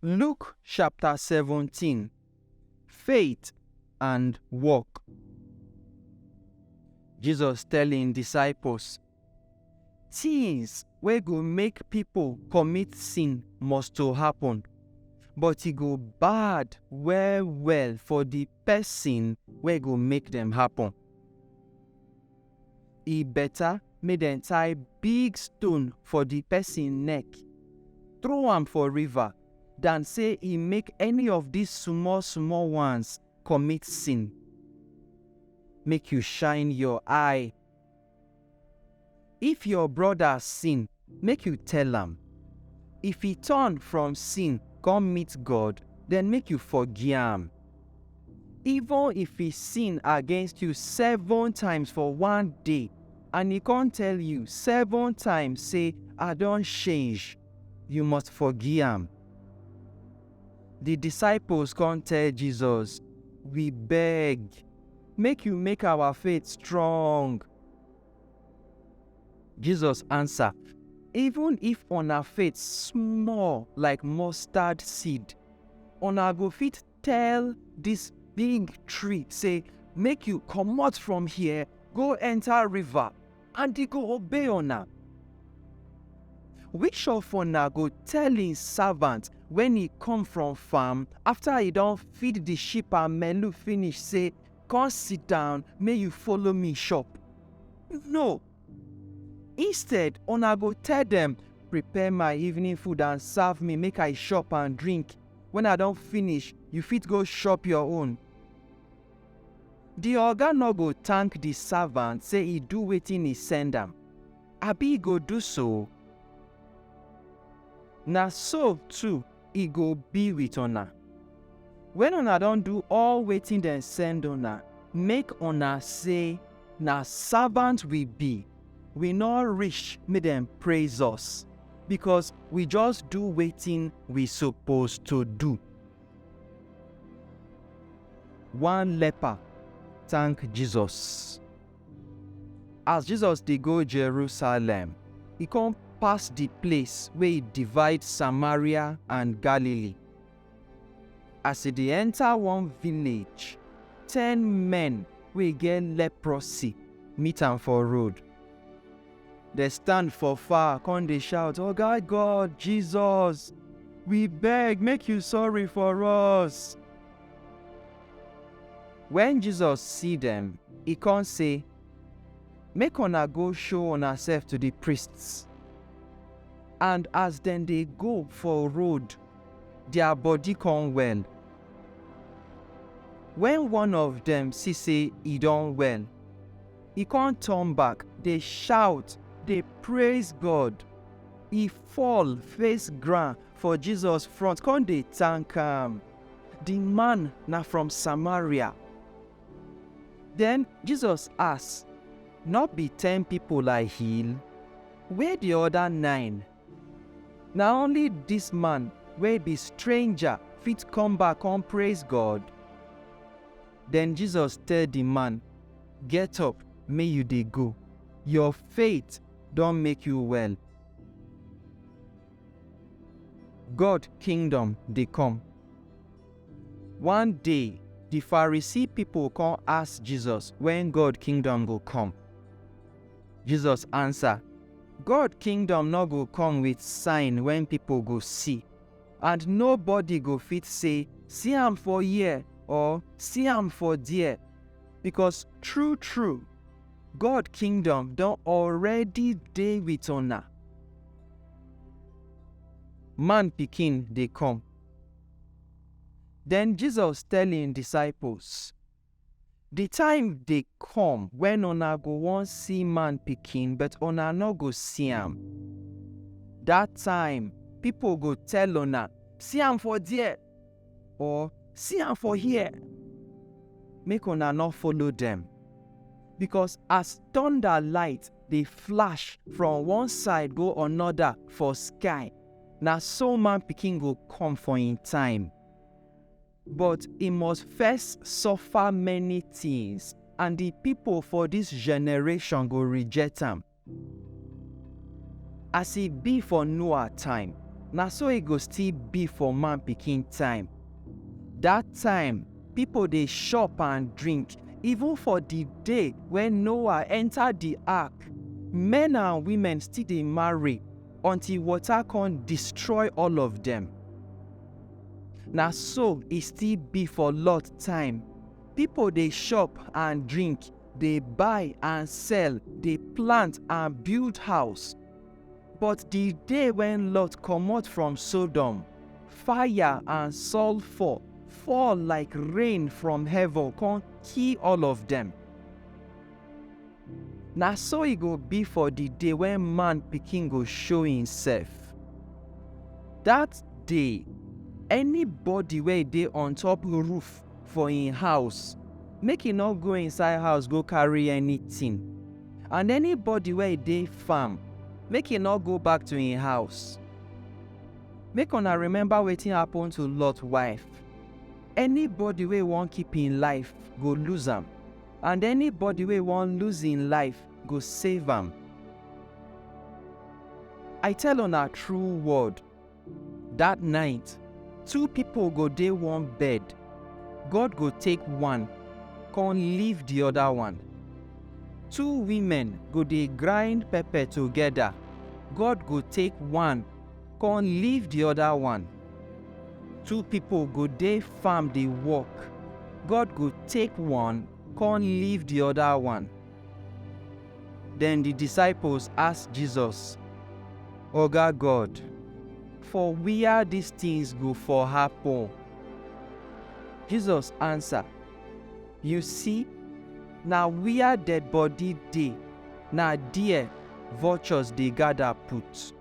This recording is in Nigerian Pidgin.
Luke chapter 17. Faith and work. Jesus telling disciples, things wey go make people commit sin must to happen, but e go bad well for the person wey go make them happen. E better make dem tie big stone for the person neck, throw am for river, than say e make any of these small ones commit sin. Make you shine your eye. If your brother sin, make you tell am. If he turn from sin come meet God, then make you forgive am. Even if he sin against you 7 times for one day, and he can't tell you 7 times say, I don't change, you must forgive am. The disciples can't tell Jesus, we beg, make you make our faith strong. Jesus answer, even if una faith small like mustard seed, una go fit tell this big tree, say, make you comot from here, go enter river, and e go obey una. Which of una go tell him servant when he come from farm, after he don feed the sheep and melu finish, say, come sit down, may you follow me shop? No. Instead, una go tell them, prepare my evening food and serve me, make I shop and drink. When I don finish, you fit go shop your own. The oga no go thank the servant, say he do wetin he send am. Abi he go do so? Na so too e go be with una. When una don do all wetin dem send una, make una say, na servant we be. We not reach make dem praise us, because we just do wetin we supposed to do. One leper thank Jesus. As Jesus dey go Jerusalem, he come pass the place where he divide Samaria and Galilee. As he dey enter one village, 10 men wey get leprosy meet am for road. They stand for far, come dey shout, oh God, Jesus, we beg, make you sorry for us. When Jesus see them, he come say, make una go show una self to the priests. And as then they go for road, their body come well. When one of them see say he done well, he can't turn back, they shout, they praise God. He fall face ground for Jesus front, come they thank am. The man na from Samaria. Then Jesus ask, not be 10 people I heal? Where the other 9? Now only this man, where be stranger, fit come back and praise God. Then Jesus tell the man, get up, may you dey go. Your faith don't make you well. God Kingdom Dey Kom. One day, the Pharisee people come ask Jesus when God Kingdom go come. Jesus answer, God Kingdom no go come with sign when people go see, and nobody go fit say, see am for here or see am for there, because true, God Kingdom don already dey with una. Man Pikin Dey Kom. Then Jesus tell him disciples, the time dey come when una go wan see man pikin, but una no go see am. That time, people go tell una, see am for there, or see am for here. Make una not follow them. Because as thunder light dey flash from one side go another for sky, na so man pikin go come for him time. But he must first suffer many things, and the people for this generation go reject am. As it be for Noah time, Na so e go still be for man pikin time. Dat time, people dey chop and drink. Even for the day when Noah enter the ark, men and women still dey marry until water come destroy all of them. Na so e still be for Lot time. People dey chop and drink, dey buy and sell, dey plant and build house. But the day when Lot comot from Sodom, fire and sulfur fall like rain from heaven, come kill all of them. Na so e go be for the day when man pikin go show himself. Dat day, anybody wey dey on top roof for im house, make e no go inside house go carry anything. And anybody wey dey farm, make e no go back to im house. Make una remember wetin happen to Lot wife. Anybody wey wan keep im life go lose am, and anybody wey wan lose im life go save am. I tell una true word, dat night, 2 people go dey one bed. God go take one, come leave the other one. 2 women go dey grind pepper together. God go take one, come leave the other one. 2 people go dey farm dey work. God go take one, come leave the other one. Then the disciples ask Jesus, "Oga God, for where these things go for happen?" Jesus answer, "You see, na where dead body dey, na there vultures dey gather put."